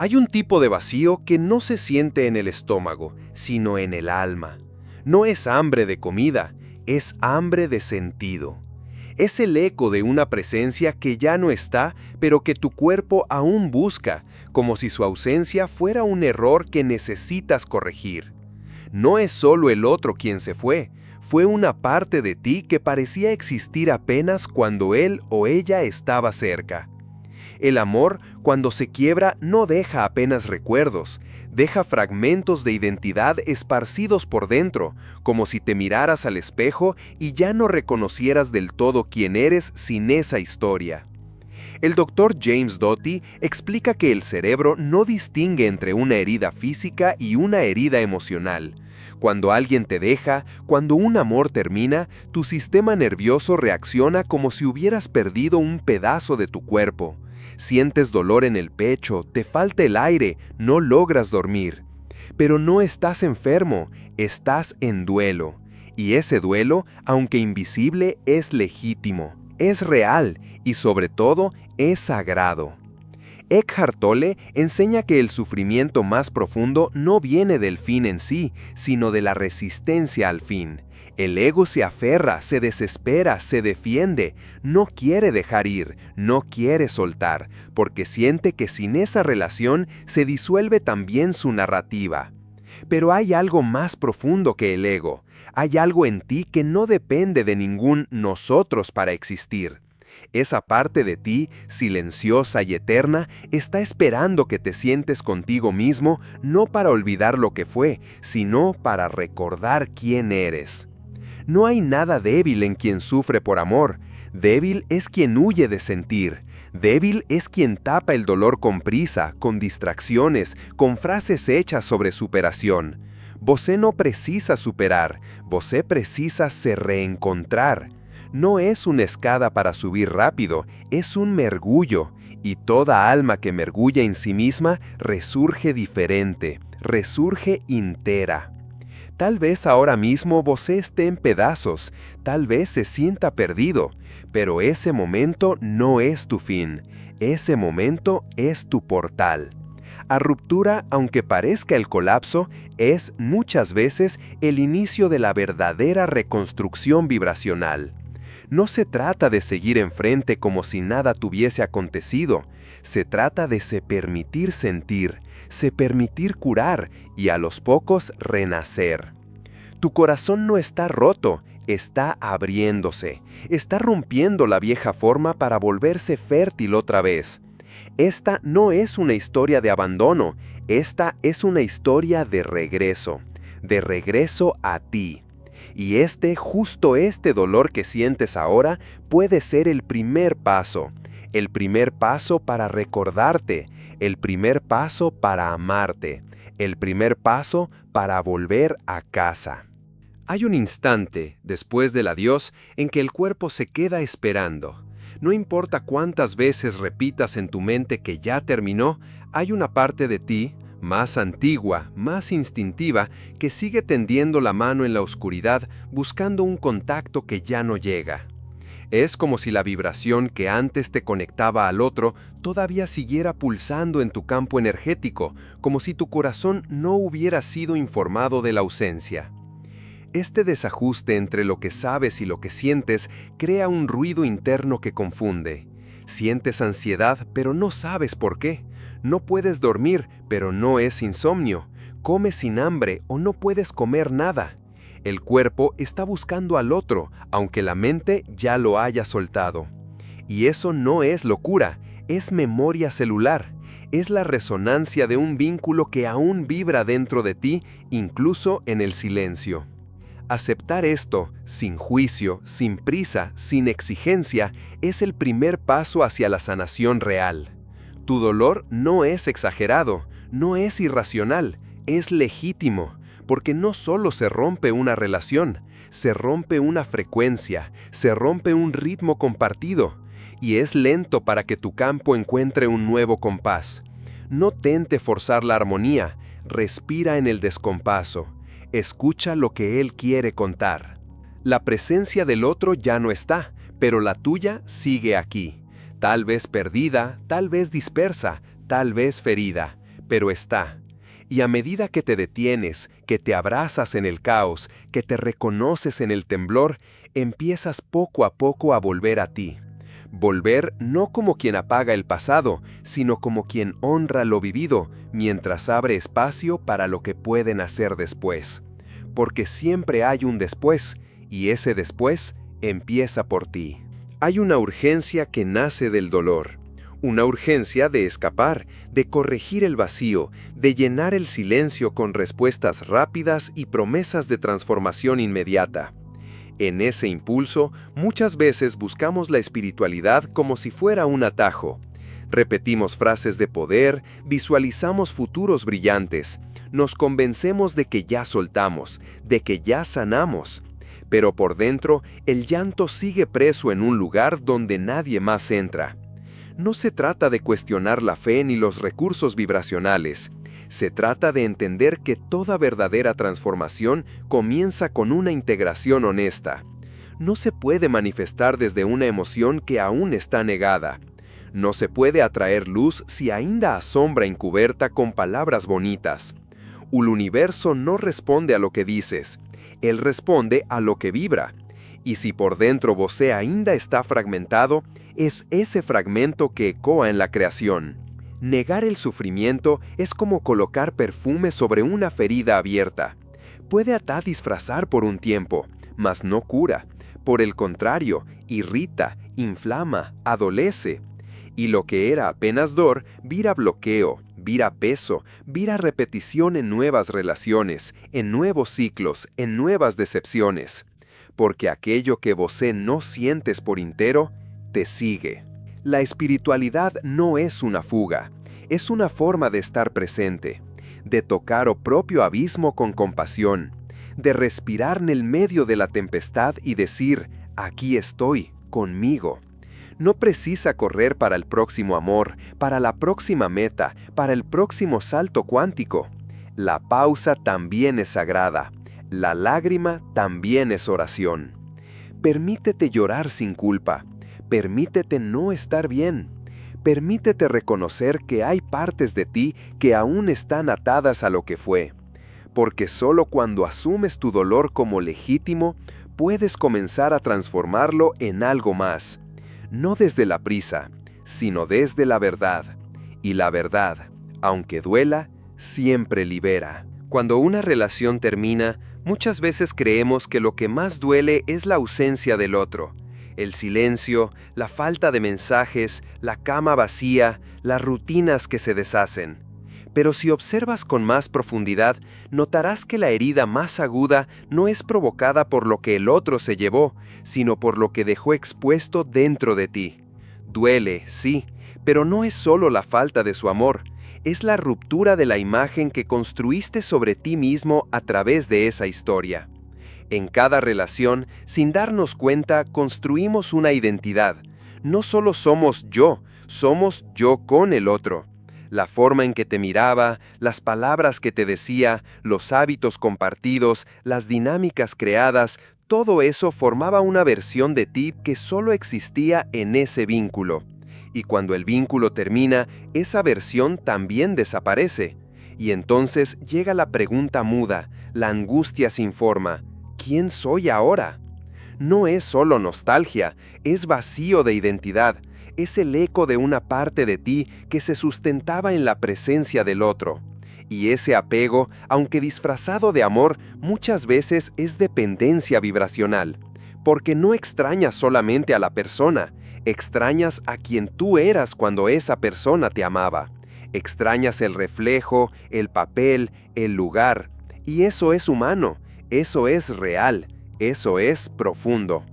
Hay un tipo de vacío que no se siente en el estómago, sino en el alma. No es hambre de comida, es hambre de sentido. Es el eco de una presencia que ya no está, pero que tu cuerpo aún busca, como si su ausencia fuera un error que necesitas corregir. No es solo el otro quien se fue una parte de ti que parecía existir apenas cuando él o ella estaba cerca. El amor, cuando se quiebra, no deja apenas recuerdos, deja fragmentos de identidad esparcidos por dentro, como si te miraras al espejo y ya no reconocieras del todo quién eres sin esa historia. El doctor James Doty explica que el cerebro no distingue entre una herida física y una herida emocional. Cuando alguien te deja, cuando un amor termina, tu sistema nervioso reacciona como si hubieras perdido un pedazo de tu cuerpo. Sientes dolor en el pecho, te falta el aire, no logras dormir. Pero no estás enfermo, estás en duelo. Y ese duelo, aunque invisible, es legítimo, es real y sobre todo es sagrado. Eckhart Tolle enseña que el sufrimiento más profundo no viene del fin en sí, sino de la resistencia al fin. El ego se aferra, se desespera, se defiende, no quiere dejar ir, no quiere soltar, porque siente que sin esa relación se disuelve también su narrativa. Pero hay algo más profundo que el ego. Hay algo en ti que no depende de ningún nosotros para existir. Esa parte de ti, silenciosa y eterna, está esperando que te sientes contigo mismo, no para olvidar lo que fue, sino para recordar quién eres. No hay nada débil en quien sufre por amor. Débil es quien huye de sentir. Débil es quien tapa el dolor con prisa, con distracciones, con frases hechas sobre superación. Vosé no precisa superar, vosé precisa se reencontrar. No es una escada para subir rápido, es un mergullo, y toda alma que mergulla en sí misma resurge diferente, resurge entera. Tal vez ahora mismo vosé esté en pedazos, tal vez se sienta perdido, pero ese momento no es tu fin, ese momento es tu portal. A ruptura, aunque parezca el colapso, es muchas veces el inicio de la verdadera reconstrucción vibracional. No se trata de seguir enfrente como si nada tuviese acontecido, se trata de se permitir sentir, se permitir curar y a los pocos renacer. Tu corazón no está roto, está abriéndose, está rompiendo la vieja forma para volverse fértil otra vez. Esta no es una historia de abandono, esta es una historia de regreso a ti. Y justo este dolor que sientes ahora puede ser el primer paso para recordarte, el primer paso para amarte, el primer paso para volver a casa. Hay un instante, después del adiós, en que el cuerpo se queda esperando. No importa cuántas veces repitas en tu mente que ya terminó, hay una parte de ti, más antigua, más instintiva, que sigue tendiendo la mano en la oscuridad buscando un contacto que ya no llega. Es como si la vibración que antes te conectaba al otro todavía siguiera pulsando en tu campo energético, como si tu corazón no hubiera sido informado de la ausencia. Este desajuste entre lo que sabes y lo que sientes crea un ruido interno que confunde. Sientes ansiedad, pero no sabes por qué. No puedes dormir, pero no es insomnio. Comes sin hambre o no puedes comer nada. El cuerpo está buscando al otro, aunque la mente ya lo haya soltado. Y eso no es locura, es memoria celular. Es la resonancia de un vínculo que aún vibra dentro de ti, incluso en el silencio. Aceptar esto, sin juicio, sin prisa, sin exigencia, es el primer paso hacia la sanación real. Tu dolor no es exagerado, no es irracional, es legítimo, porque no solo se rompe una relación, se rompe una frecuencia, se rompe un ritmo compartido, y es lento para que tu campo encuentre un nuevo compás. No tente forzar la armonía, respira en el descompaso. Escucha lo que él quiere contar. La presencia del otro ya no está, pero la tuya sigue aquí. Tal vez perdida, tal vez dispersa, tal vez ferida, pero está. Y a medida que te detienes, que te abrazas en el caos, que te reconoces en el temblor, empiezas poco a poco a volver a ti. Volver no como quien apaga el pasado, sino como quien honra lo vivido, mientras abre espacio para lo que pueden hacer después. Porque siempre hay un después, y ese después empieza por ti. Hay una urgencia que nace del dolor. Una urgencia de escapar, de corregir el vacío, de llenar el silencio con respuestas rápidas y promesas de transformación inmediata. En ese impulso, muchas veces buscamos la espiritualidad como si fuera un atajo. Repetimos frases de poder, visualizamos futuros brillantes, nos convencemos de que ya soltamos, de que ya sanamos. Pero por dentro, el llanto sigue preso en un lugar donde nadie más entra. No se trata de cuestionar la fe ni los recursos vibracionales. Se trata de entender que toda verdadera transformación comienza con una integración honesta. No se puede manifestar desde una emoción que aún está negada. No se puede atraer luz si ainda asombra encubierta con palabras bonitas. El universo no responde a lo que dices. Él responde a lo que vibra. Y si por dentro você ainda está fragmentado, es ese fragmento que ecoa en la creación. Negar el sufrimiento es como colocar perfume sobre una ferida abierta. Puede hasta disfrazar por un tiempo, mas no cura. Por el contrario, irrita, inflama, adolece. Y lo que era apenas dolor, vira bloqueo, vira peso, vira repetición en nuevas relaciones, en nuevos ciclos, en nuevas decepciones. Porque aquello que você no sientes por entero, te sigue. La espiritualidad no es una fuga, es una forma de estar presente, de tocar o propio abismo con compasión, de respirar en el medio de la tempestad y decir, aquí estoy, conmigo. No precisa correr para el próximo amor, para la próxima meta, para el próximo salto cuántico. La pausa también es sagrada, la lágrima también es oración. Permítete llorar sin culpa. Permítete no estar bien. Permítete reconocer que hay partes de ti que aún están atadas a lo que fue. Porque solo cuando asumes tu dolor como legítimo, puedes comenzar a transformarlo en algo más. No desde la prisa, sino desde la verdad. Y la verdad, aunque duela, siempre libera. Cuando una relación termina, muchas veces creemos que lo que más duele es la ausencia del otro. El silencio, la falta de mensajes, la cama vacía, las rutinas que se deshacen. Pero si observas con más profundidad, notarás que la herida más aguda no es provocada por lo que el otro se llevó, sino por lo que dejó expuesto dentro de ti. Duele, sí, pero no es solo la falta de su amor, es la ruptura de la imagen que construiste sobre ti mismo a través de esa historia. En cada relación, sin darnos cuenta, construimos una identidad. No solo somos yo con el otro. La forma en que te miraba, las palabras que te decía, los hábitos compartidos, las dinámicas creadas, todo eso formaba una versión de ti que solo existía en ese vínculo. Y cuando el vínculo termina, esa versión también desaparece. Y entonces llega la pregunta muda, la angustia sin forma. ¿Quién soy ahora? No es solo nostalgia, es vacío de identidad, es el eco de una parte de ti que se sustentaba en la presencia del otro. Y ese apego, aunque disfrazado de amor, muchas veces es dependencia vibracional, porque no extrañas solamente a la persona, extrañas a quien tú eras cuando esa persona te amaba. Extrañas el reflejo, el papel, el lugar, y eso es humano. Eso es real, eso es profundo.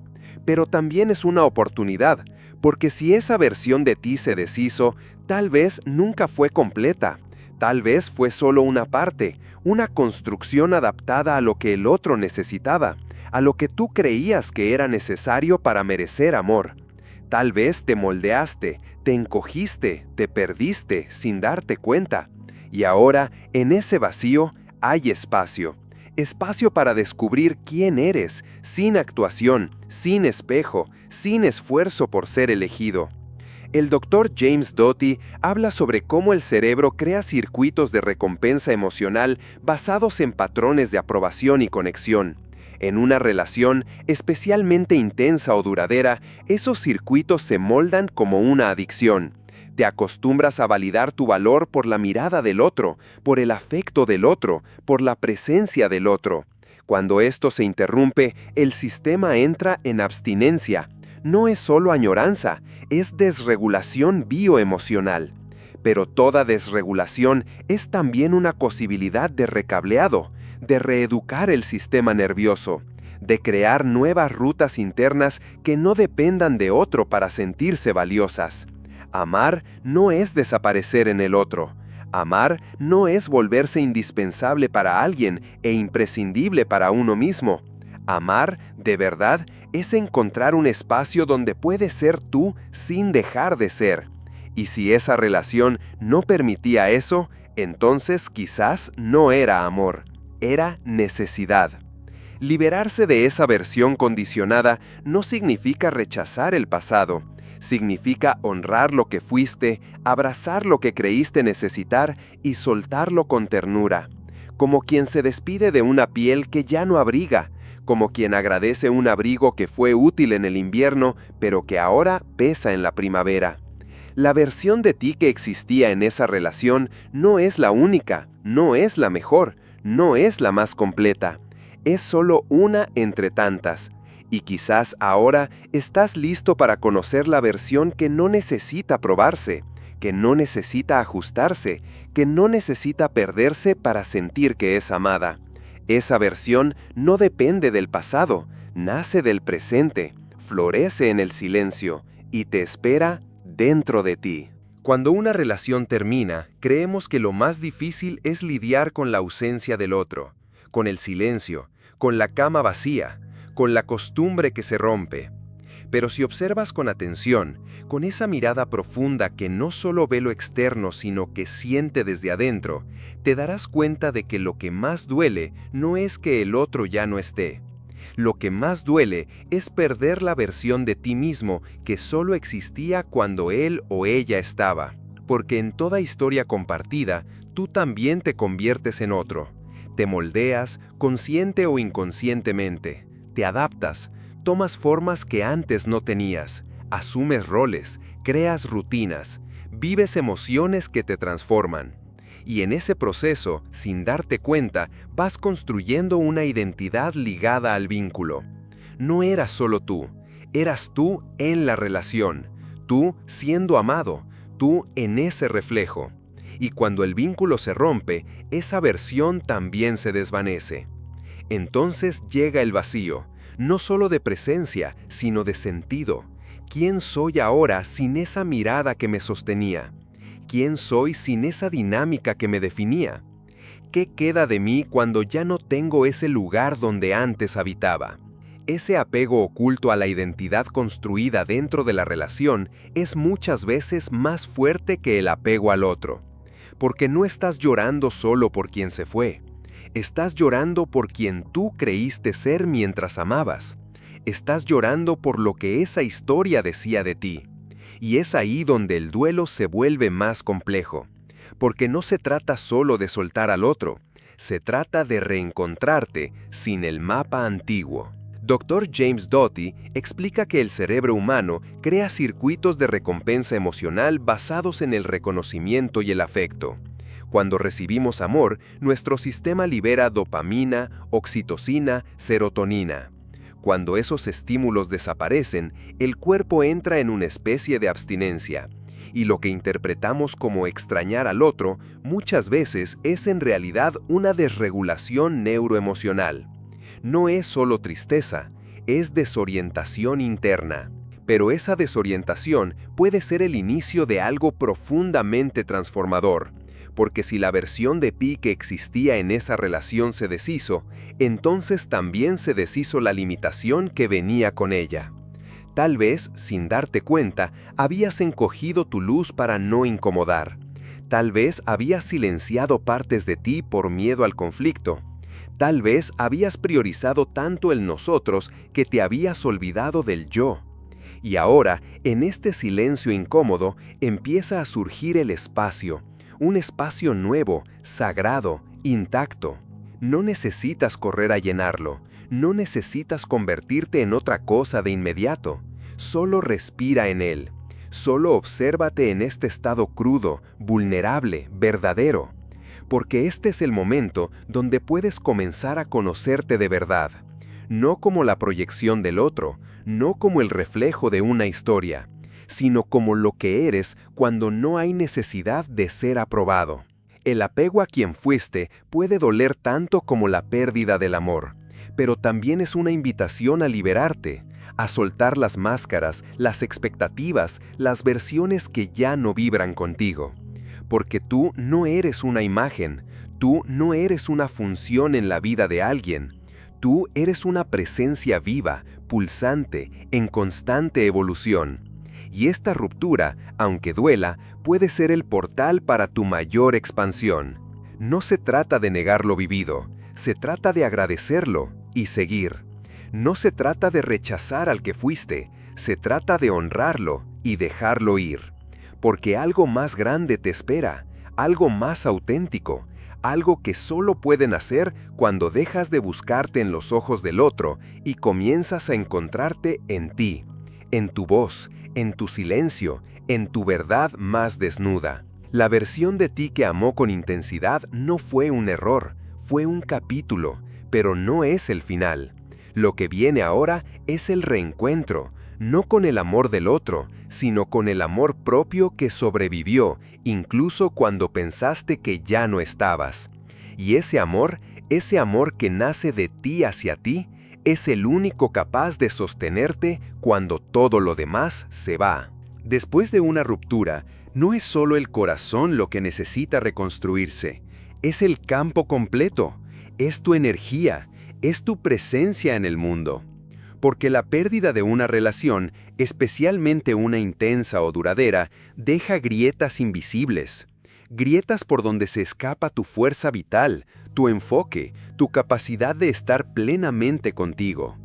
Pero también es una oportunidad, porque si esa versión de ti se deshizo, tal vez nunca fue completa. Tal vez fue solo una parte, una construcción adaptada a lo que el otro necesitaba, a lo que tú creías que era necesario para merecer amor. Tal vez te moldeaste, te encogiste, te perdiste sin darte cuenta. Y ahora, en ese vacío, hay espacio. Espacio para descubrir quién eres, sin actuación, sin espejo, sin esfuerzo por ser elegido. El doctor James Doty habla sobre cómo el cerebro crea circuitos de recompensa emocional basados en patrones de aprobación y conexión. En una relación especialmente intensa o duradera, esos circuitos se moldan como una adicción. Te acostumbras a validar tu valor por la mirada del otro, por el afecto del otro, por la presencia del otro. Cuando esto se interrumpe, el sistema entra en abstinencia. No es solo añoranza, es desregulación bioemocional. Pero toda desregulación es también una posibilidad de recableado, de reeducar el sistema nervioso, de crear nuevas rutas internas que no dependan de otro para sentirse valiosas. Amar no es desaparecer en el otro. Amar no es volverse indispensable para alguien e imprescindible para uno mismo. Amar, de verdad, es encontrar un espacio donde puedes ser tú sin dejar de ser. Y si esa relación no permitía eso, entonces quizás no era amor, era necesidad. Liberarse de esa versión condicionada no significa rechazar el pasado. Significa honrar lo que fuiste, abrazar lo que creíste necesitar y soltarlo con ternura. Como quien se despide de una piel que ya no abriga, como quien agradece un abrigo que fue útil en el invierno, pero que ahora pesa en la primavera. La versión de ti que existía en esa relación no es la única, no es la mejor, no es la más completa. Es solo una entre tantas. Y quizás ahora estás listo para conocer la versión que no necesita probarse, que no necesita ajustarse, que no necesita perderse para sentir que es amada. Esa versión no depende del pasado, nace del presente, florece en el silencio y te espera dentro de ti. Cuando una relación termina, creemos que lo más difícil es lidiar con la ausencia del otro, con el silencio, con la cama vacía, con la costumbre que se rompe. Pero si observas con atención, con esa mirada profunda que no solo ve lo externo, sino que siente desde adentro, te darás cuenta de que lo que más duele no es que el otro ya no esté. Lo que más duele es perder la versión de ti mismo que solo existía cuando él o ella estaba. Porque en toda historia compartida, tú también te conviertes en otro. Te moldeas, consciente o inconscientemente. Te adaptas, tomas formas que antes no tenías, asumes roles, creas rutinas, vives emociones que te transforman. Y en ese proceso, sin darte cuenta, vas construyendo una identidad ligada al vínculo. No eras solo tú, eras tú en la relación, tú siendo amado, tú en ese reflejo. Y cuando el vínculo se rompe, esa versión también se desvanece. Entonces llega el vacío, no solo de presencia, sino de sentido. ¿Quién soy ahora sin esa mirada que me sostenía? ¿Quién soy sin esa dinámica que me definía? ¿Qué queda de mí cuando ya no tengo ese lugar donde antes habitaba? Ese apego oculto a la identidad construida dentro de la relación es muchas veces más fuerte que el apego al otro. Porque no estás llorando solo por quien se fue. Estás llorando por quien tú creíste ser mientras amabas. Estás llorando por lo que esa historia decía de ti. Y es ahí donde el duelo se vuelve más complejo. Porque no se trata solo de soltar al otro. Se trata de reencontrarte sin el mapa antiguo. Dr. James Doty explica que el cerebro humano crea circuitos de recompensa emocional basados en el reconocimiento y el afecto. Cuando recibimos amor, nuestro sistema libera dopamina, oxitocina, serotonina. Cuando esos estímulos desaparecen, el cuerpo entra en una especie de abstinencia. Y lo que interpretamos como extrañar al otro, muchas veces es en realidad una desregulación neuroemocional. No es solo tristeza, es desorientación interna. Pero esa desorientación puede ser el inicio de algo profundamente transformador. Porque si la versión de ti que existía en esa relación se deshizo, entonces también se deshizo la limitación que venía con ella. Tal vez, sin darte cuenta, habías encogido tu luz para no incomodar. Tal vez habías silenciado partes de ti por miedo al conflicto. Tal vez habías priorizado tanto el nosotros que te habías olvidado del yo. Y ahora, en este silencio incómodo, empieza a surgir el espacio, un espacio nuevo, sagrado, intacto. No necesitas correr a llenarlo, no necesitas convertirte en otra cosa de inmediato. Solo respira en él. Solo obsérvate en este estado crudo, vulnerable, verdadero. Porque este es el momento donde puedes comenzar a conocerte de verdad. No como la proyección del otro, no como el reflejo de una historia, sino como lo que eres cuando no hay necesidad de ser aprobado. El apego a quien fuiste puede doler tanto como la pérdida del amor, pero también es una invitación a liberarte, a soltar las máscaras, las expectativas, las versiones que ya no vibran contigo. Porque tú no eres una imagen, tú no eres una función en la vida de alguien. Tú eres una presencia viva, pulsante, en constante evolución. Y esta ruptura, aunque duela, puede ser el portal para tu mayor expansión. No se trata de negar lo vivido, se trata de agradecerlo y seguir. No se trata de rechazar al que fuiste, se trata de honrarlo y dejarlo ir. Porque algo más grande te espera, algo más auténtico, algo que solo puede nacer cuando dejas de buscarte en los ojos del otro y comienzas a encontrarte en ti, en tu voz, en tu silencio, en tu verdad más desnuda. La versión de ti que amó con intensidad no fue un error, fue un capítulo, pero no es el final. Lo que viene ahora es el reencuentro, no con el amor del otro, sino con el amor propio que sobrevivió, incluso cuando pensaste que ya no estabas. Y ese amor que nace de ti hacia ti, es el único capaz de sostenerte cuando todo lo demás se va. Después de una ruptura, no es solo el corazón lo que necesita reconstruirse, es el campo completo, es tu energía, es tu presencia en el mundo. Porque la pérdida de una relación, especialmente una intensa o duradera, deja grietas invisibles. Grietas por donde se escapa tu fuerza vital, tu enfoque, tu capacidad de estar plenamente contigo.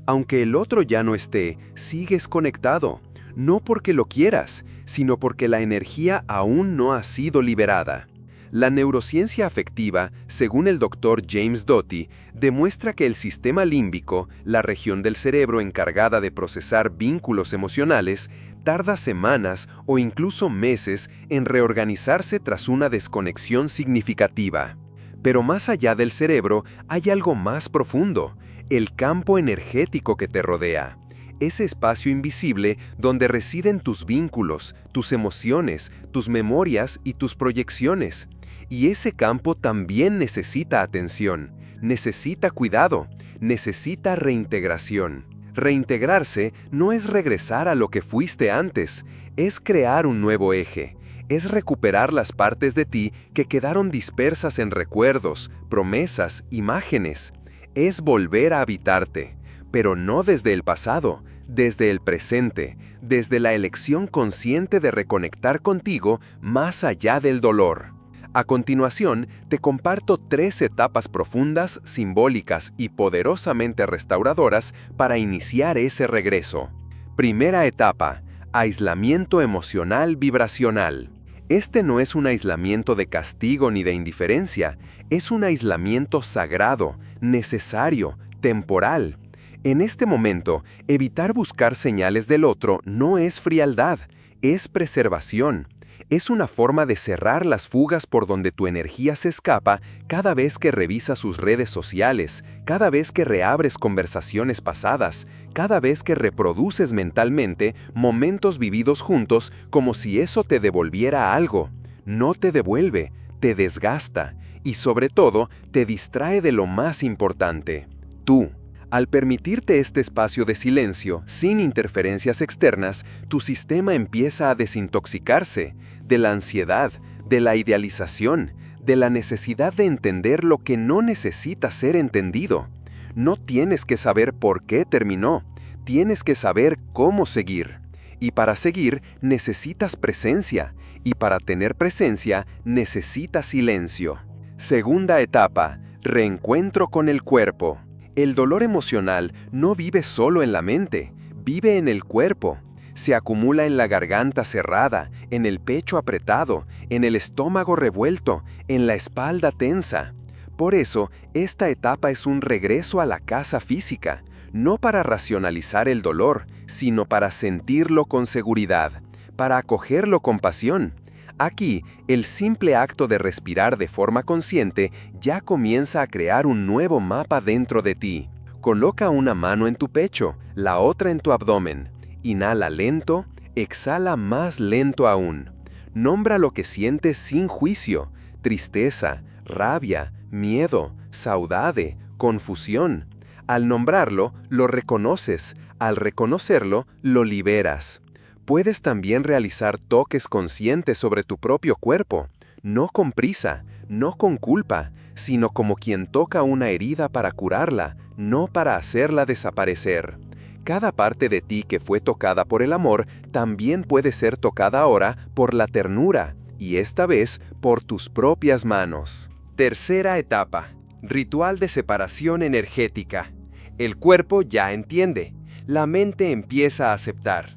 Aunque el otro ya no esté, sigues conectado, no porque lo quieras, sino porque la energía aún no ha sido liberada. La neurociencia afectiva, según el Dr. James Doty, demuestra que el sistema límbico, la región del cerebro encargada de procesar vínculos emocionales, tarda semanas o incluso meses en reorganizarse tras una desconexión significativa. Pero más allá del cerebro hay algo más profundo, el campo energético que te rodea. Ese espacio invisible donde residen tus vínculos, tus emociones, tus memorias y tus proyecciones. Y ese campo también necesita atención, necesita cuidado, necesita reintegración. Reintegrarse no es regresar a lo que fuiste antes, es crear un nuevo eje, es recuperar las partes de ti que quedaron dispersas en recuerdos, promesas, imágenes. Es volver a habitarte, pero no desde el pasado, desde el presente, desde la elección consciente de reconectar contigo más allá del dolor. A continuación, te comparto 3 etapas profundas, simbólicas y poderosamente restauradoras para iniciar ese regreso. Primera etapa: aislamiento emocional vibracional. Este no es un aislamiento de castigo ni de indiferencia, es un aislamiento sagrado, necesario, temporal. En este momento, evitar buscar señales del otro no es frialdad, es preservación. Es una forma de cerrar las fugas por donde tu energía se escapa cada vez que revisas sus redes sociales, cada vez que reabres conversaciones pasadas, cada vez que reproduces mentalmente momentos vividos juntos como si eso te devolviera algo. No te devuelve, te desgasta y sobre todo te distrae de lo más importante, tú. Al permitirte este espacio de silencio, sin interferencias externas, tu sistema empieza a desintoxicarse de la ansiedad, de la idealización, de la necesidad de entender lo que no necesita ser entendido. No tienes que saber por qué terminó, tienes que saber cómo seguir. Y para seguir necesitas presencia, y para tener presencia necesitas silencio. Segunda etapa: reencuentro con el cuerpo. El dolor emocional no vive solo en la mente, vive en el cuerpo. Se acumula en la garganta cerrada, en el pecho apretado, en el estómago revuelto, en la espalda tensa. Por eso, esta etapa es un regreso a la casa física, no para racionalizar el dolor, sino para sentirlo con seguridad, para acogerlo con pasión. Aquí, el simple acto de respirar de forma consciente ya comienza a crear un nuevo mapa dentro de ti. Coloca una mano en tu pecho, la otra en tu abdomen. Inhala lento, exhala más lento aún. Nombra lo que sientes sin juicio: tristeza, rabia, miedo, saudade, confusión. Al nombrarlo, lo reconoces. Al reconocerlo, lo liberas. Puedes también realizar toques conscientes sobre tu propio cuerpo, no con prisa, no con culpa, sino como quien toca una herida para curarla, no para hacerla desaparecer. Cada parte de ti que fue tocada por el amor también puede ser tocada ahora por la ternura, y esta vez por tus propias manos. Tercera etapa: ritual de separación energética. El cuerpo ya entiende, la mente empieza a aceptar.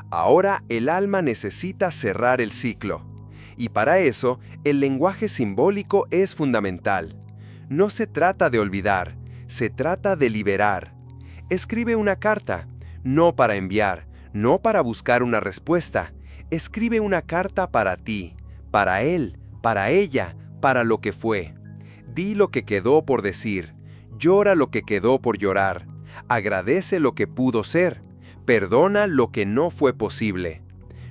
Ahora el alma necesita cerrar el ciclo. Y para eso, el lenguaje simbólico es fundamental. No se trata de olvidar, se trata de liberar. Escribe una carta, no para enviar, no para buscar una respuesta. Escribe una carta para ti, para él, para ella, para lo que fue. Di lo que quedó por decir, llora lo que quedó por llorar, agradece lo que pudo ser, perdona lo que no fue posible.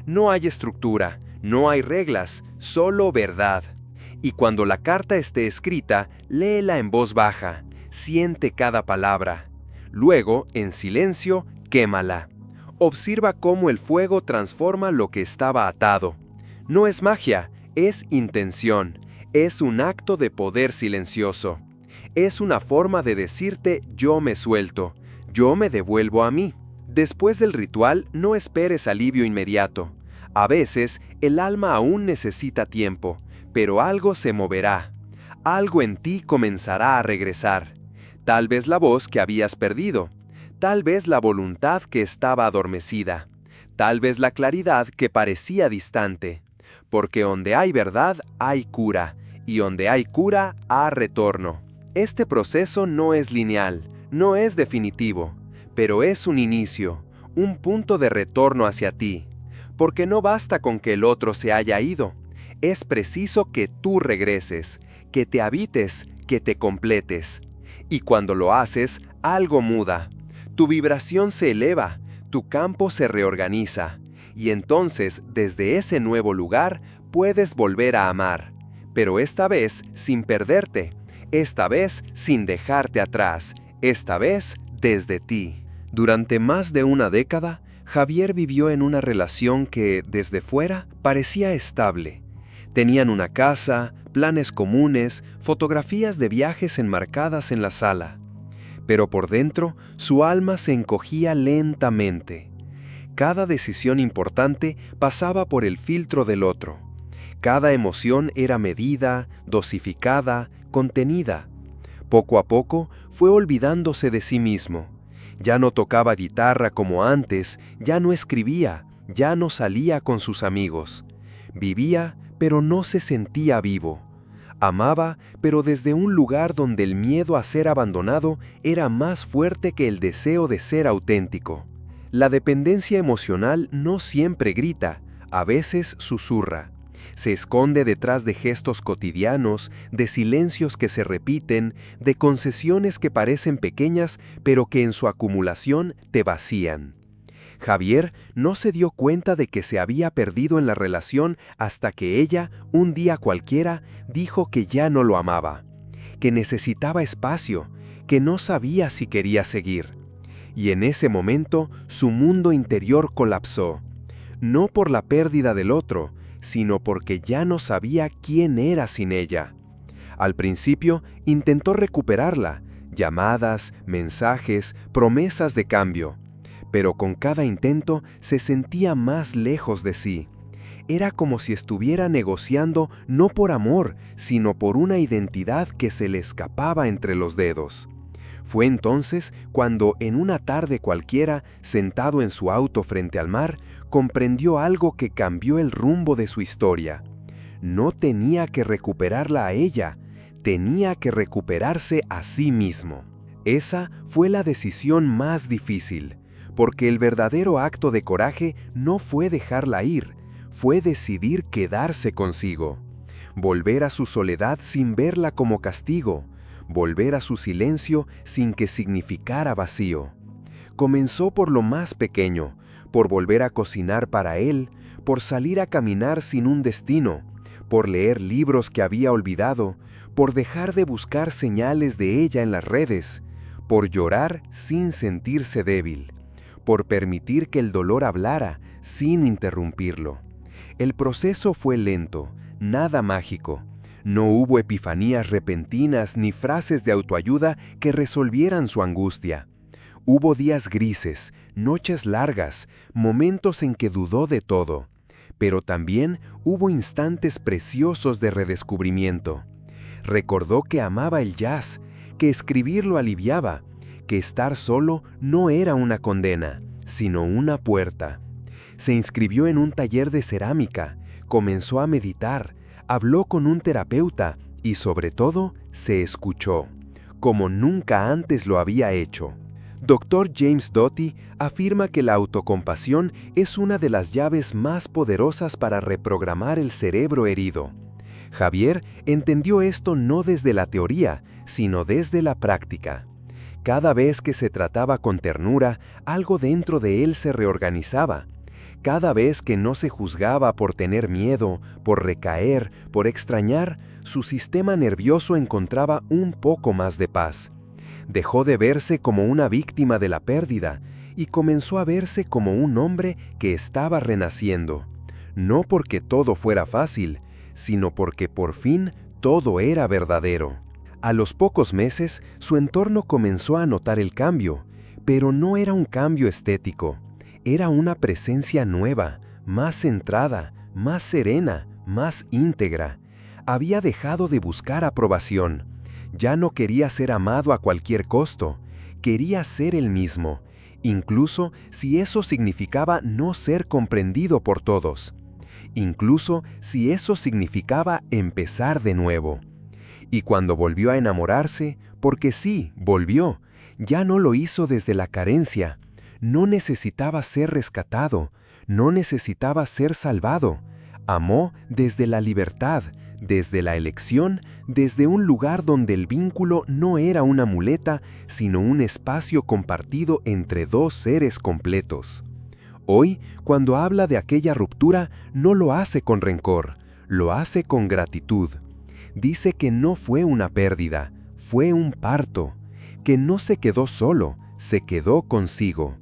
No hay estructura, no hay reglas, solo verdad. Y cuando la carta esté escrita, léela en voz baja, siente cada palabra. Luego, en silencio, quémala. Observa cómo el fuego transforma lo que estaba atado. No es magia, es intención. Es un acto de poder silencioso. Es una forma de decirte: yo me suelto, yo me devuelvo a mí. Después del ritual, no esperes alivio inmediato. A veces, el alma aún necesita tiempo, pero algo se moverá. Algo en ti comenzará a regresar. Tal vez la voz que habías perdido. Tal vez la voluntad que estaba adormecida. Tal vez la claridad que parecía distante. Porque donde hay verdad, hay cura. Y donde hay cura, hay retorno. Este proceso no es lineal, no es definitivo, pero es un inicio, un punto de retorno hacia ti. Porque no basta con que el otro se haya ido. Es preciso que tú regreses, que te habites, que te completes. Y cuando lo haces, algo muda. Tu vibración se eleva, tu campo se reorganiza. Y entonces, desde ese nuevo lugar, puedes volver a amar. Pero esta vez sin perderte, esta vez sin dejarte atrás, esta vez desde ti. Durante más de una década, Javier vivió en una relación que, desde fuera, parecía estable. Tenían una casa, planes comunes, fotografías de viajes enmarcadas en la sala. Pero por dentro, su alma se encogía lentamente. Cada decisión importante pasaba por el filtro del otro. Cada emoción era medida, dosificada, contenida. Poco a poco fue olvidándose de sí mismo. Ya no tocaba guitarra como antes, ya no escribía, ya no salía con sus amigos. Vivía, pero no se sentía vivo. Amaba, pero desde un lugar donde el miedo a ser abandonado era más fuerte que el deseo de ser auténtico. La dependencia emocional no siempre grita, a veces susurra. Se esconde detrás de gestos cotidianos, de silencios que se repiten, de concesiones que parecen pequeñas, pero que en su acumulación te vacían. Javier no se dio cuenta de que se había perdido en la relación hasta que ella, un día cualquiera, dijo que ya no lo amaba, que necesitaba espacio, que no sabía si quería seguir. Y en ese momento su mundo interior colapsó, no por la pérdida del otro, sino porque ya no sabía quién era sin ella. Al principio intentó recuperarla, llamadas, mensajes, promesas de cambio, pero con cada intento se sentía más lejos de sí. Era como si estuviera negociando no por amor, sino por una identidad que se le escapaba entre los dedos. Fue entonces cuando, en una tarde cualquiera, sentado en su auto frente al mar, comprendió algo que cambió el rumbo de su historia. No tenía que recuperarla a ella, tenía que recuperarse a sí mismo. Esa fue la decisión más difícil, porque el verdadero acto de coraje no fue dejarla ir, fue decidir quedarse consigo. Volver a su soledad sin verla como castigo, volver a su silencio sin que significara vacío. Comenzó por lo más pequeño, por volver a cocinar para él, por salir a caminar sin un destino, por leer libros que había olvidado, por dejar de buscar señales de ella en las redes, por llorar sin sentirse débil, por permitir que el dolor hablara sin interrumpirlo. El proceso fue lento, nada mágico. No hubo epifanías repentinas ni frases de autoayuda que resolvieran su angustia. Hubo días grises, noches largas, momentos en que dudó de todo. Pero también hubo instantes preciosos de redescubrimiento. Recordó que amaba el jazz, que escribir lo aliviaba, que estar solo no era una condena, sino una puerta. Se inscribió en un taller de cerámica, comenzó a meditar, habló con un terapeuta y sobre todo se escuchó, como nunca antes lo había hecho. Dr. James Doty afirma que la autocompasión es una de las llaves más poderosas para reprogramar el cerebro herido. Javier entendió esto no desde la teoría, sino desde la práctica. Cada vez que se trataba con ternura, algo dentro de él se reorganizaba. Cada vez que no se juzgaba por tener miedo, por recaer, por extrañar, su sistema nervioso encontraba un poco más de paz. Dejó de verse como una víctima de la pérdida y comenzó a verse como un hombre que estaba renaciendo. No porque todo fuera fácil, sino porque por fin todo era verdadero. A los pocos meses, su entorno comenzó a notar el cambio, pero no era un cambio estético. Era una presencia nueva, más centrada, más serena, más íntegra. Había dejado de buscar aprobación. Ya no quería ser amado a cualquier costo. Quería ser él mismo, incluso si eso significaba no ser comprendido por todos. Incluso si eso significaba empezar de nuevo. Y cuando volvió a enamorarse, porque sí, volvió, ya no lo hizo desde la carencia. No necesitaba ser rescatado, no necesitaba ser salvado. Amó desde la libertad, desde la elección, desde un lugar donde el vínculo no era una muleta, sino un espacio compartido entre dos seres completos. Hoy, cuando habla de aquella ruptura, no lo hace con rencor, lo hace con gratitud. Dice que no fue una pérdida, fue un parto, que no se quedó solo, se quedó consigo,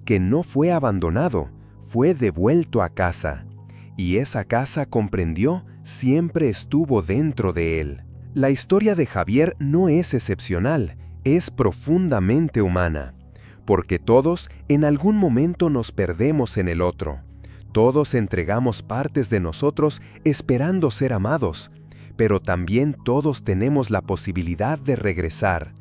que no fue abandonado, fue devuelto a casa. Y esa casa, comprendió, siempre estuvo dentro de él. La historia de Javier no es excepcional, es profundamente humana, porque todos en algún momento nos perdemos en el otro. Todos entregamos partes de nosotros esperando ser amados, pero también todos tenemos la posibilidad de regresar,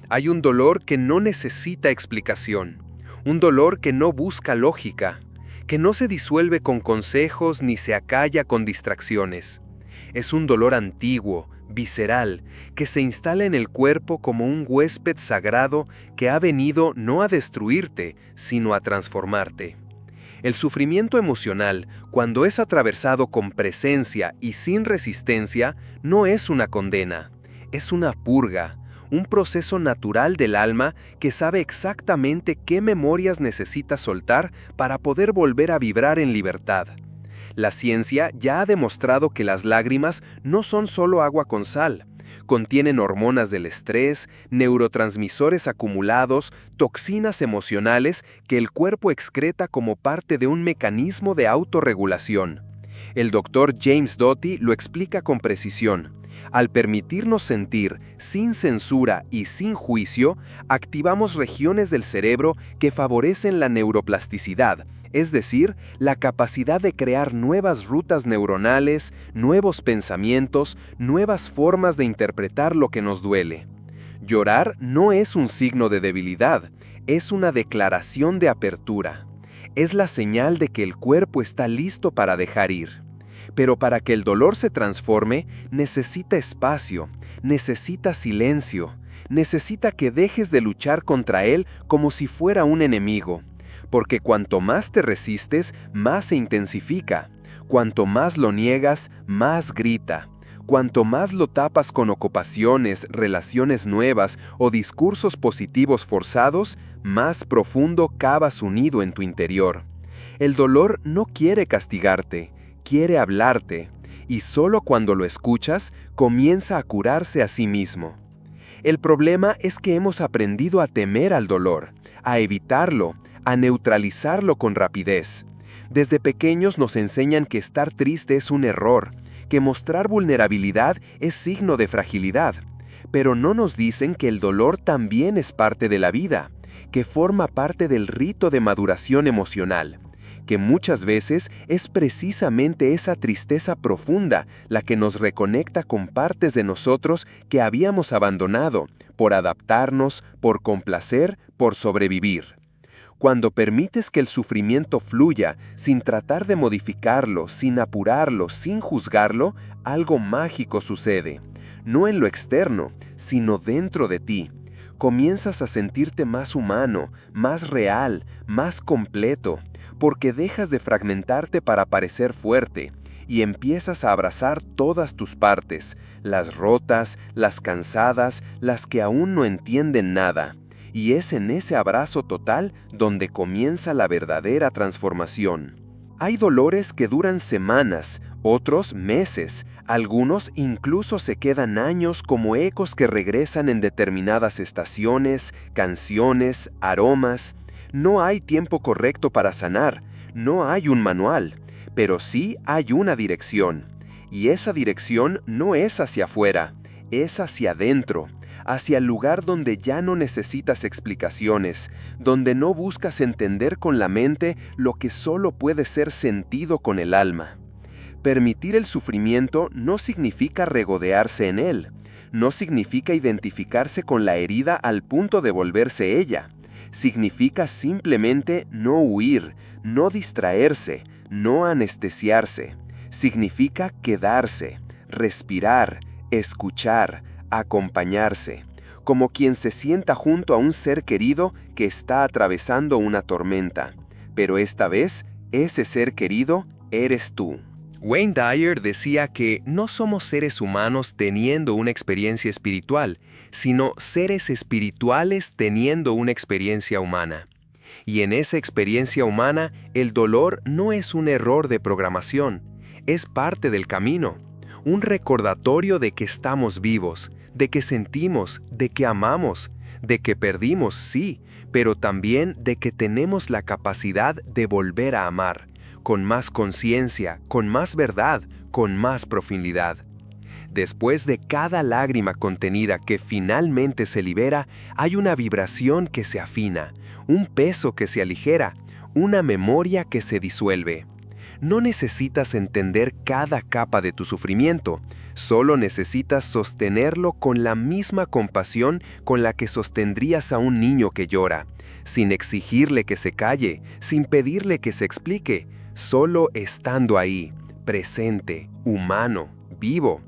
Hay un dolor que no necesita explicación, un dolor que no busca lógica, que no se disuelve con consejos ni se acalla con distracciones. Es un dolor antiguo, visceral, que se instala en el cuerpo como un huésped sagrado que ha venido no a destruirte, sino a transformarte. El sufrimiento emocional, cuando es atravesado con presencia y sin resistencia, no es una condena, es una purga, un proceso natural del alma que sabe exactamente qué memorias necesita soltar para poder volver a vibrar en libertad. La ciencia ya ha demostrado que las lágrimas no son solo agua con sal. Contienen hormonas del estrés, neurotransmisores acumulados, toxinas emocionales que el cuerpo excreta como parte de un mecanismo de autorregulación. El Dr. James Doty lo explica con precisión. Al permitirnos sentir sin censura y sin juicio, activamos regiones del cerebro que favorecen la neuroplasticidad, es decir, la capacidad de crear nuevas rutas neuronales, nuevos pensamientos, nuevas formas de interpretar lo que nos duele. Llorar no es un signo de debilidad, es una declaración de apertura. Es la señal de que el cuerpo está listo para dejar ir. Pero para que el dolor se transforme, necesita espacio, necesita silencio, necesita que dejes de luchar contra él como si fuera un enemigo. Porque cuanto más te resistes, más se intensifica. Cuanto más lo niegas, más grita. Cuanto más lo tapas con ocupaciones, relaciones nuevas o discursos positivos forzados, más profundo cava su nido en tu interior. El dolor no quiere castigarte, quiere hablarte, y solo cuando lo escuchas, comienza a curarse a sí mismo. El problema es que hemos aprendido a temer al dolor, a evitarlo, a neutralizarlo con rapidez. Desde pequeños nos enseñan que estar triste es un error, que mostrar vulnerabilidad es signo de fragilidad, pero no nos dicen que el dolor también es parte de la vida, que forma parte del rito de maduración emocional, que muchas veces es precisamente esa tristeza profunda la que nos reconecta con partes de nosotros que habíamos abandonado, por adaptarnos, por complacer, por sobrevivir. Cuando permites que el sufrimiento fluya sin tratar de modificarlo, sin apurarlo, sin juzgarlo, algo mágico sucede. No en lo externo, sino dentro de ti. Comienzas a sentirte más humano, más real, más completo, porque dejas de fragmentarte para parecer fuerte y empiezas a abrazar todas tus partes, las rotas, las cansadas, las que aún no entienden nada. Y es en ese abrazo total donde comienza la verdadera transformación. Hay dolores que duran semanas, otros meses, algunos incluso se quedan años como ecos que regresan en determinadas estaciones, canciones, aromas. No hay tiempo correcto para sanar, no hay un manual, pero sí hay una dirección. Y esa dirección no es hacia afuera, es hacia adentro. Hacia el lugar donde ya no necesitas explicaciones, donde no buscas entender con la mente lo que solo puede ser sentido con el alma. Permitir el sufrimiento no significa regodearse en él, no significa identificarse con la herida al punto de volverse ella. Significa simplemente no huir, no distraerse, no anestesiarse. Significa quedarse, respirar, escuchar, acompañarse, como quien se sienta junto a un ser querido que está atravesando una tormenta. Pero esta vez, ese ser querido eres tú. Wayne Dyer decía que no somos seres humanos teniendo una experiencia espiritual, sino seres espirituales teniendo una experiencia humana. Y en esa experiencia humana, el dolor no es un error de programación, es parte del camino. Un recordatorio de que estamos vivos, de que sentimos, de que amamos, de que perdimos, sí, pero también de que tenemos la capacidad de volver a amar, con más conciencia, con más verdad, con más profundidad. Después de cada lágrima contenida que finalmente se libera, hay una vibración que se afina, un peso que se aligera, una memoria que se disuelve. No necesitas entender cada capa de tu sufrimiento, solo necesitas sostenerlo con la misma compasión con la que sostendrías a un niño que llora, sin exigirle que se calle, sin pedirle que se explique, solo estando ahí, presente, humano, vivo.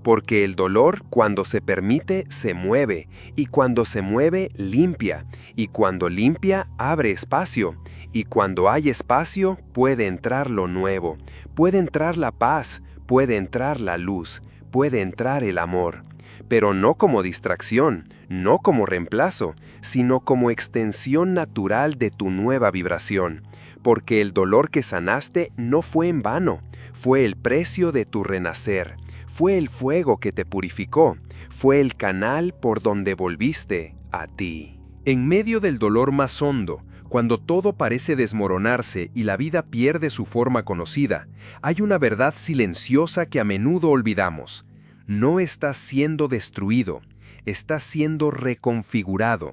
Porque el dolor, cuando se permite, se mueve, y cuando se mueve, limpia, y cuando limpia, abre espacio. Y cuando hay espacio, puede entrar lo nuevo, puede entrar la paz, puede entrar la luz, puede entrar el amor. Pero no como distracción, no como reemplazo, sino como extensión natural de tu nueva vibración. Porque el dolor que sanaste no fue en vano, fue el precio de tu renacer, fue el fuego que te purificó, fue el canal por donde volviste a ti. En medio del dolor más hondo, cuando todo parece desmoronarse y la vida pierde su forma conocida, hay una verdad silenciosa que a menudo olvidamos. No estás siendo destruido, estás siendo reconfigurado,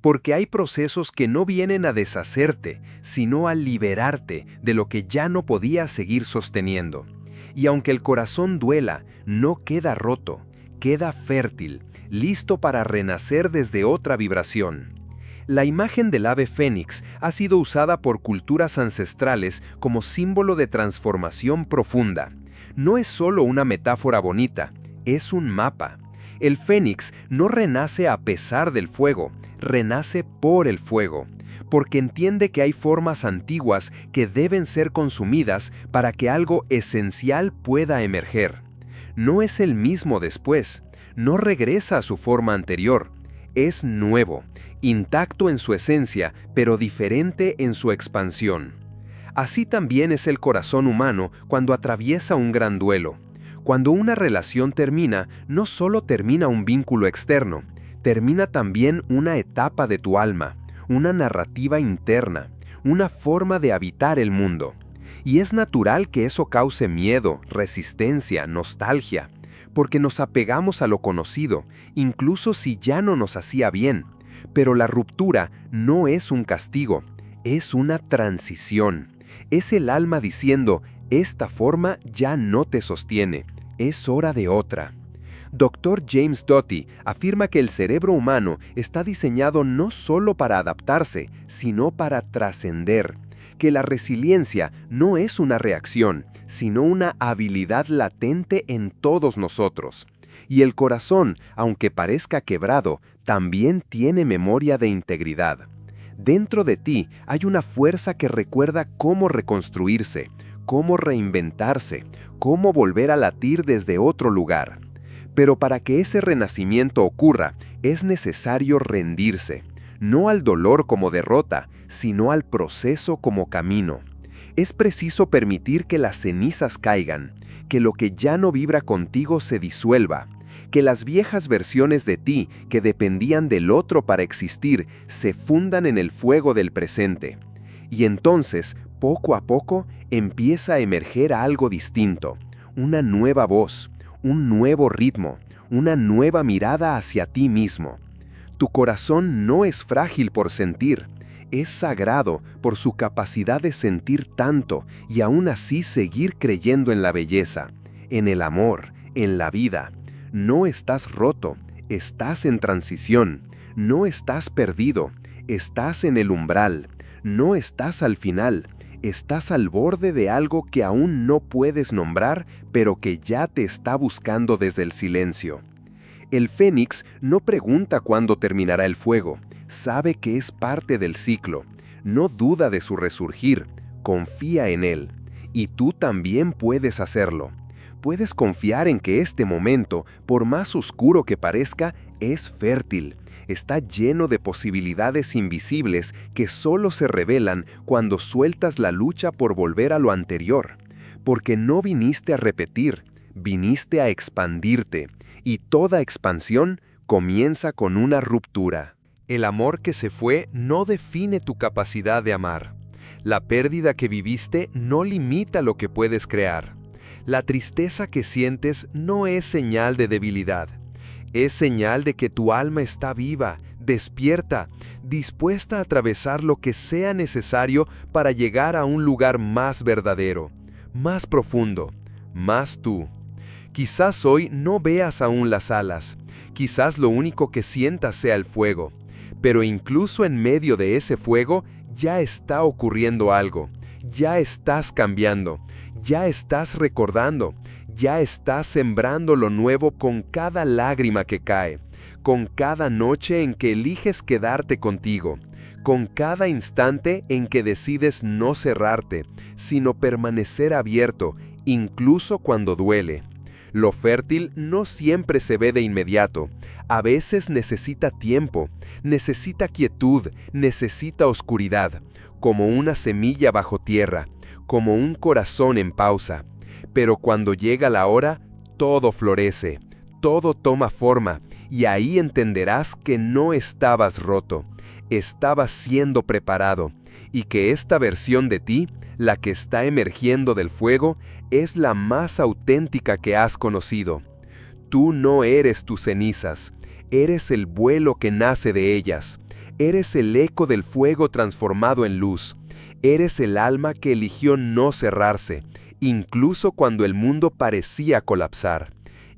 porque hay procesos que no vienen a deshacerte, sino a liberarte de lo que ya no podías seguir sosteniendo. Y aunque el corazón duela, no queda roto, queda fértil, listo para renacer desde otra vibración. La imagen del ave fénix ha sido usada por culturas ancestrales como símbolo de transformación profunda. No es solo una metáfora bonita, es un mapa. El fénix no renace a pesar del fuego, renace por el fuego, porque entiende que hay formas antiguas que deben ser consumidas para que algo esencial pueda emerger. No es el mismo después, no regresa a su forma anterior, es nuevo, intacto en su esencia, pero diferente en su expansión. Así también es el corazón humano cuando atraviesa un gran duelo. Cuando una relación termina, no solo termina un vínculo externo, termina también una etapa de tu alma, una narrativa interna, una forma de habitar el mundo. Y es natural que eso cause miedo, resistencia, nostalgia, porque nos apegamos a lo conocido, incluso si ya no nos hacía bien. Pero la ruptura no es un castigo, es una transición. Es el alma diciendo, esta forma ya no te sostiene, es hora de otra. Dr. James Doty afirma que el cerebro humano está diseñado no solo para adaptarse, sino para trascender, que la resiliencia no es una reacción, sino una habilidad latente en todos nosotros. Y el corazón, aunque parezca quebrado, también tiene memoria de integridad. Dentro de ti hay una fuerza que recuerda cómo reconstruirse, cómo reinventarse, cómo volver a latir desde otro lugar. Pero para que ese renacimiento ocurra, es necesario rendirse, no al dolor como derrota, sino al proceso como camino. Es preciso permitir que las cenizas caigan, que lo que ya no vibra contigo se disuelva, que las viejas versiones de ti que dependían del otro para existir se fundan en el fuego del presente. Y entonces, poco a poco, empieza a emerger algo distinto, una nueva voz, un nuevo ritmo, una nueva mirada hacia ti mismo. Tu corazón no es frágil por sentir, es sagrado por su capacidad de sentir tanto y aún así seguir creyendo en la belleza, en el amor, en la vida. No estás roto, estás en transición, no estás perdido, estás en el umbral, no estás al final, estás al borde de algo que aún no puedes nombrar, pero que ya te está buscando desde el silencio. El fénix no pregunta cuándo terminará el fuego, sabe que es parte del ciclo, no duda de su resurgir, confía en él. Y tú también puedes hacerlo. Puedes confiar en que este momento, por más oscuro que parezca, es fértil. Está lleno de posibilidades invisibles que solo se revelan cuando sueltas la lucha por volver a lo anterior. Porque no viniste a repetir, viniste a expandirte. Y toda expansión comienza con una ruptura. El amor que se fue no define tu capacidad de amar. La pérdida que viviste no limita lo que puedes crear. La tristeza que sientes no es señal de debilidad. Es señal de que tu alma está viva, despierta, dispuesta a atravesar lo que sea necesario para llegar a un lugar más verdadero, más profundo, más tú. Quizás hoy no veas aún las alas, quizás lo único que sientas sea el fuego, pero incluso en medio de ese fuego ya está ocurriendo algo, ya estás cambiando, ya estás recordando, ya estás sembrando lo nuevo con cada lágrima que cae, con cada noche en que eliges quedarte contigo, con cada instante en que decides no cerrarte, sino permanecer abierto, incluso cuando duele. Lo fértil no siempre se ve de inmediato, a veces necesita tiempo, necesita quietud, necesita oscuridad, como una semilla bajo tierra, como un corazón en pausa. Pero cuando llega la hora, todo florece, todo toma forma, y ahí entenderás que no estabas roto, estabas siendo preparado, y que esta versión de ti, la que está emergiendo del fuego, es la más auténtica que has conocido. Tú no eres tus cenizas, eres el vuelo que nace de ellas, eres el eco del fuego transformado en luz, eres el alma que eligió no cerrarse, incluso cuando el mundo parecía colapsar.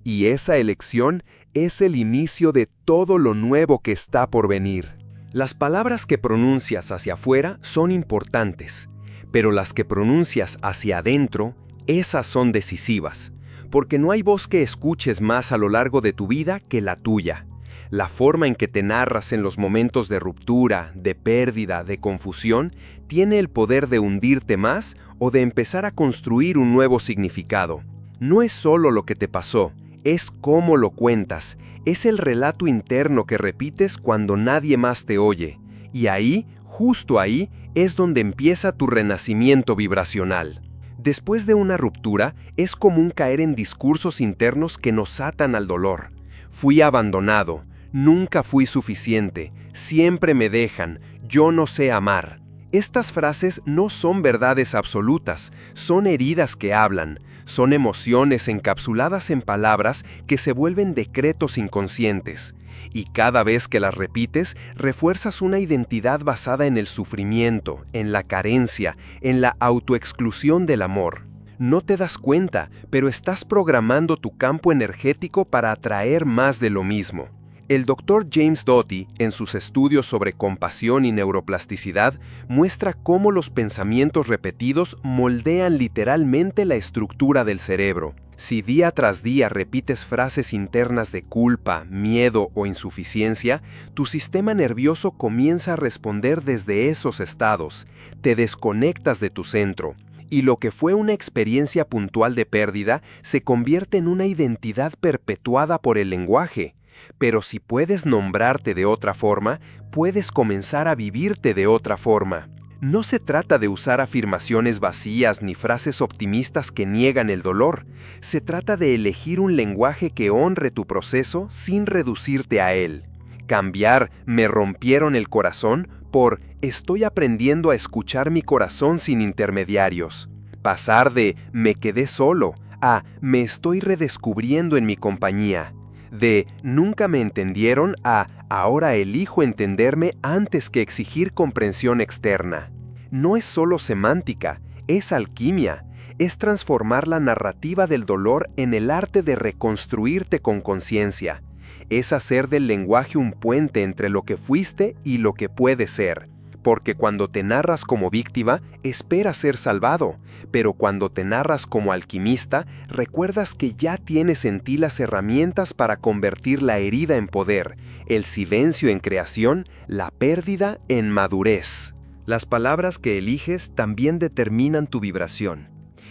Y esa elección es el inicio de todo lo nuevo que está por venir. Las palabras que pronuncias hacia afuera son importantes, pero las que pronuncias hacia adentro, esas son decisivas, porque no hay voz que escuches más a lo largo de tu vida que la tuya. La forma en que te narras en los momentos de ruptura, de pérdida, de confusión, tiene el poder de hundirte más o de empezar a construir un nuevo significado. No es solo lo que te pasó, es cómo lo cuentas, es el relato interno que repites cuando nadie más te oye. Y ahí, justo ahí, es donde empieza tu renacimiento vibracional. Después de una ruptura, es común caer en discursos internos que nos atan al dolor. Fui abandonado, nunca fui suficiente, siempre me dejan, yo no sé amar. Estas frases no son verdades absolutas, son heridas que hablan, son emociones encapsuladas en palabras que se vuelven decretos inconscientes. Y cada vez que las repites, refuerzas una identidad basada en el sufrimiento, en la carencia, en la autoexclusión del amor. No te das cuenta, pero estás programando tu campo energético para atraer más de lo mismo. El Dr. James Doty, en sus estudios sobre compasión y neuroplasticidad, muestra cómo los pensamientos repetidos moldean literalmente la estructura del cerebro. Si día tras día repites frases internas de culpa, miedo o insuficiencia, tu sistema nervioso comienza a responder desde esos estados. Te desconectas de tu centro. Y lo que fue una experiencia puntual de pérdida se convierte en una identidad perpetuada por el lenguaje. Pero si puedes nombrarte de otra forma, puedes comenzar a vivirte de otra forma. No se trata de usar afirmaciones vacías ni frases optimistas que niegan el dolor. Se trata de elegir un lenguaje que honre tu proceso sin reducirte a él. Cambiar "me rompieron el corazón" por "estoy aprendiendo a escuchar mi corazón sin intermediarios". Pasar de "me quedé solo" a "me estoy redescubriendo en mi compañía". De "nunca me entendieron" a "ahora elijo entenderme antes que exigir comprensión externa". No es solo semántica, es alquimia, es transformar la narrativa del dolor en el arte de reconstruirte con conciencia. Es hacer del lenguaje un puente entre lo que fuiste y lo que puedes ser. Porque cuando te narras como víctima, esperas ser salvado, pero cuando te narras como alquimista, recuerdas que ya tienes en ti las herramientas para convertir la herida en poder, el silencio en creación, la pérdida en madurez. Las palabras que eliges también determinan tu vibración.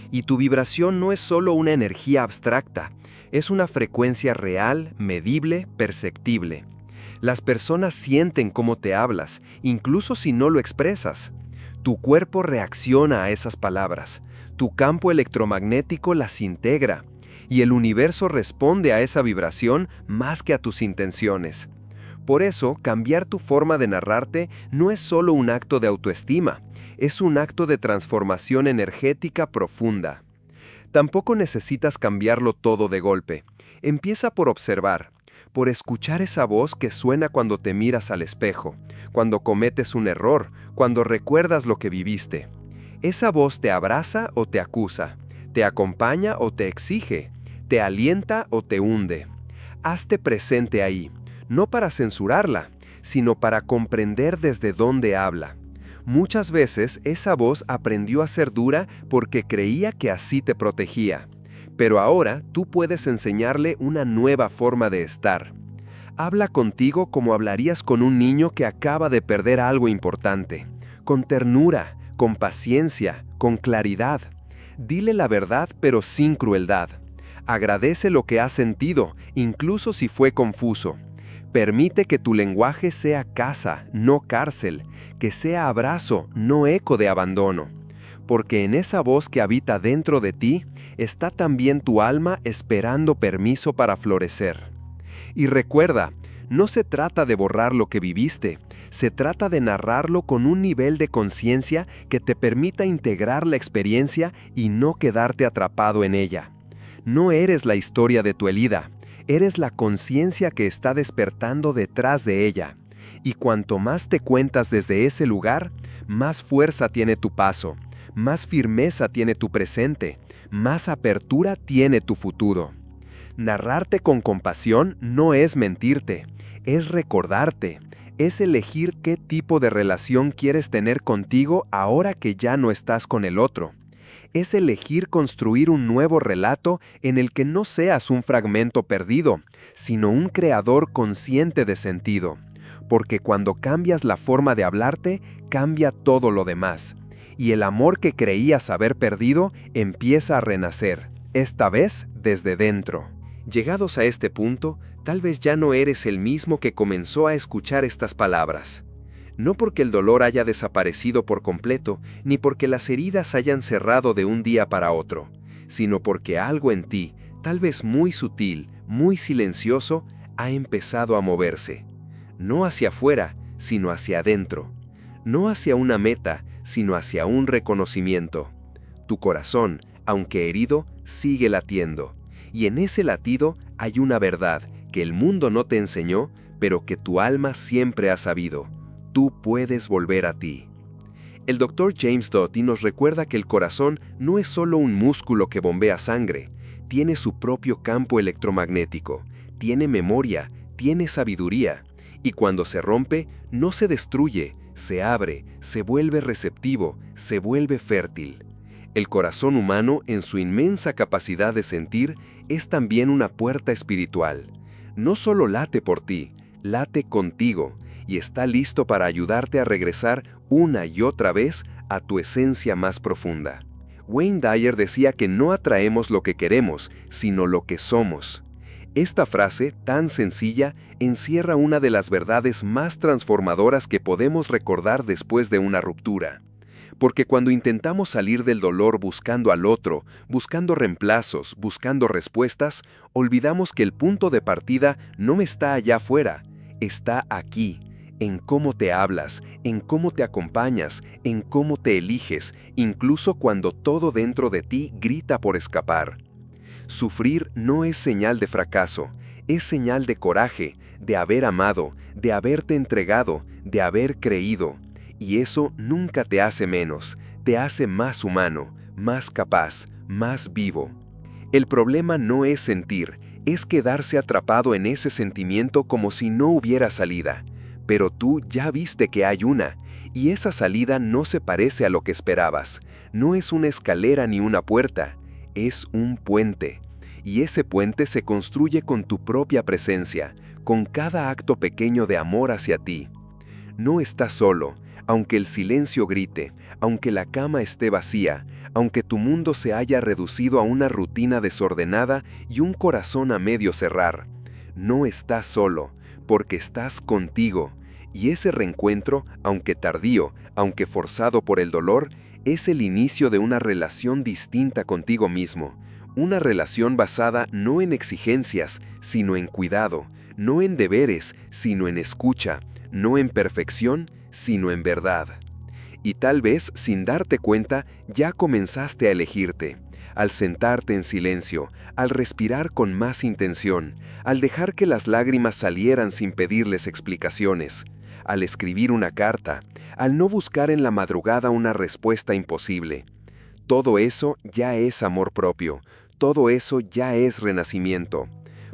Y tu vibración no es solo una energía abstracta, es una frecuencia real, medible, perceptible. Las personas sienten cómo te hablas, incluso si no lo expresas. Tu cuerpo reacciona a esas palabras, tu campo electromagnético las integra, y el universo responde a esa vibración más que a tus intenciones. Por eso, cambiar tu forma de narrarte no es solo un acto de autoestima, es un acto de transformación energética profunda. Tampoco necesitas cambiarlo todo de golpe. Empieza por observar, por escuchar esa voz que suena cuando te miras al espejo, cuando cometes un error, cuando recuerdas lo que viviste. Esa voz te abraza o te acusa, te acompaña o te exige, te alienta o te hunde. Hazte presente ahí, no para censurarla, sino para comprender desde dónde habla. Muchas veces esa voz aprendió a ser dura porque creía que así te protegía. Pero ahora tú puedes enseñarle una nueva forma de estar. Habla contigo como hablarías con un niño que acaba de perder algo importante, con ternura, con paciencia, con claridad. Dile la verdad pero sin crueldad. Agradece lo que has sentido, incluso si fue confuso. Permite que tu lenguaje sea casa, no cárcel, que sea abrazo, no eco de abandono. Porque en esa voz que habita dentro de ti, está también tu alma esperando permiso para florecer. Y recuerda, no se trata de borrar lo que viviste, se trata de narrarlo con un nivel de conciencia que te permita integrar la experiencia y no quedarte atrapado en ella. No eres la historia de tu herida, eres la conciencia que está despertando detrás de ella. Y cuanto más te cuentas desde ese lugar, más fuerza tiene tu paso, más firmeza tiene tu presente, más apertura tiene tu futuro. Narrarte con compasión no es mentirte, es recordarte, es elegir qué tipo de relación quieres tener contigo ahora que ya no estás con el otro. Es elegir construir un nuevo relato en el que no seas un fragmento perdido, sino un creador consciente de sentido. Porque cuando cambias la forma de hablarte, cambia todo lo demás. Y el amor que creías haber perdido empieza a renacer, esta vez desde dentro. Llegados a este punto, tal vez ya no eres el mismo que comenzó a escuchar estas palabras. No porque el dolor haya desaparecido por completo, ni porque las heridas hayan cerrado de un día para otro, sino porque algo en ti, tal vez muy sutil, muy silencioso, ha empezado a moverse. No hacia afuera, sino hacia adentro. No hacia una meta, sino hacia un reconocimiento. Tu corazón, aunque herido, sigue latiendo. Y en ese latido hay una verdad que el mundo no te enseñó, pero que tu alma siempre ha sabido. Tú puedes volver a ti. El Dr. James Doty nos recuerda que el corazón no es solo un músculo que bombea sangre, tiene su propio campo electromagnético, tiene memoria, tiene sabiduría, y cuando se rompe, no se destruye, se abre, se vuelve receptivo, se vuelve fértil. El corazón humano, en su inmensa capacidad de sentir, es también una puerta espiritual. No solo late por ti, late contigo, y está listo para ayudarte a regresar una y otra vez a tu esencia más profunda. Wayne Dyer decía que no atraemos lo que queremos, sino lo que somos. Esta frase, tan sencilla, encierra una de las verdades más transformadoras que podemos recordar después de una ruptura. Porque cuando intentamos salir del dolor buscando al otro, buscando reemplazos, buscando respuestas, olvidamos que el punto de partida no está allá afuera, está aquí, en cómo te hablas, en cómo te acompañas, en cómo te eliges, incluso cuando todo dentro de ti grita por escapar. Sufrir no es señal de fracaso, es señal de coraje, de haber amado, de haberte entregado, de haber creído. Y eso nunca te hace menos, te hace más humano, más capaz, más vivo. El problema no es sentir, es quedarse atrapado en ese sentimiento como si no hubiera salida. Pero tú ya viste que hay una, y esa salida no se parece a lo que esperabas. No es una escalera ni una puerta, es un puente. Y ese puente se construye con tu propia presencia, con cada acto pequeño de amor hacia ti. No estás solo, aunque el silencio grite, aunque la cama esté vacía, aunque tu mundo se haya reducido a una rutina desordenada y un corazón a medio cerrar. No estás solo, porque estás contigo, y ese reencuentro, aunque tardío, aunque forzado por el dolor, es el inicio de una relación distinta contigo mismo, una relación basada no en exigencias, sino en cuidado, no en deberes, sino en escucha, no en perfección, sino en verdad. Y tal vez, sin darte cuenta, ya comenzaste a elegirte. Al sentarte en silencio, al respirar con más intención, al dejar que las lágrimas salieran sin pedirles explicaciones, al escribir una carta, al no buscar en la madrugada una respuesta imposible. Todo eso ya es amor propio, todo eso ya es renacimiento.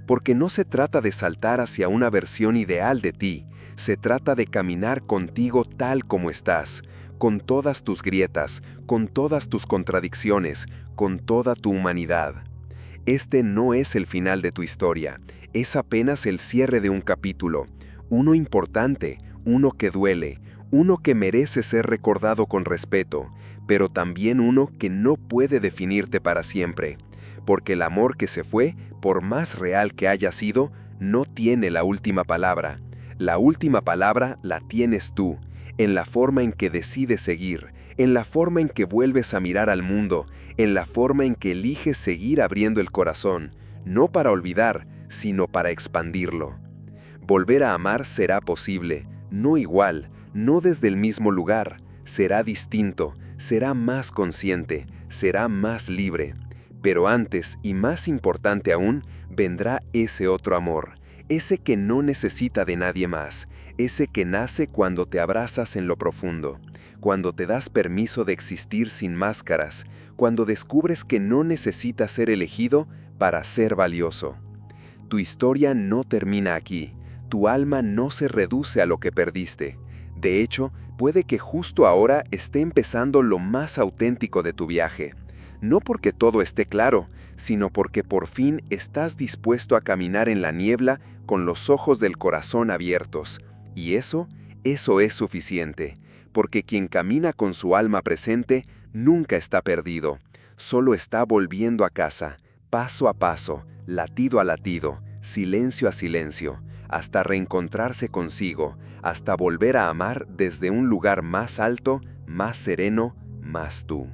Porque no se trata de saltar hacia una versión ideal de ti, se trata de caminar contigo tal como estás, con todas tus grietas, con todas tus contradicciones, con toda tu humanidad. Este no es el final de tu historia, es apenas el cierre de un capítulo, uno importante, uno que duele, uno que merece ser recordado con respeto, pero también uno que no puede definirte para siempre, porque el amor que se fue, por más real que haya sido, no tiene la última palabra. La última palabra la tienes tú, en la forma en que decides seguir, en la forma en que vuelves a mirar al mundo, en la forma en que eliges seguir abriendo el corazón, no para olvidar, sino para expandirlo. Volver a amar será posible, no igual, no desde el mismo lugar, será distinto, será más consciente, será más libre. Pero antes, y más importante aún, vendrá ese otro amor, ese que no necesita de nadie más, ese que nace cuando te abrazas en lo profundo, cuando te das permiso de existir sin máscaras, cuando descubres que no necesitas ser elegido para ser valioso. Tu historia no termina aquí. Tu alma no se reduce a lo que perdiste. De hecho, puede que justo ahora esté empezando lo más auténtico de tu viaje. No porque todo esté claro, sino porque por fin estás dispuesto a caminar en la niebla con los ojos del corazón abiertos. Y eso es suficiente, porque quien camina con su alma presente nunca está perdido, solo está volviendo a casa, paso a paso, latido a latido, silencio a silencio, hasta reencontrarse consigo, hasta volver a amar desde un lugar más alto, más sereno, más tú.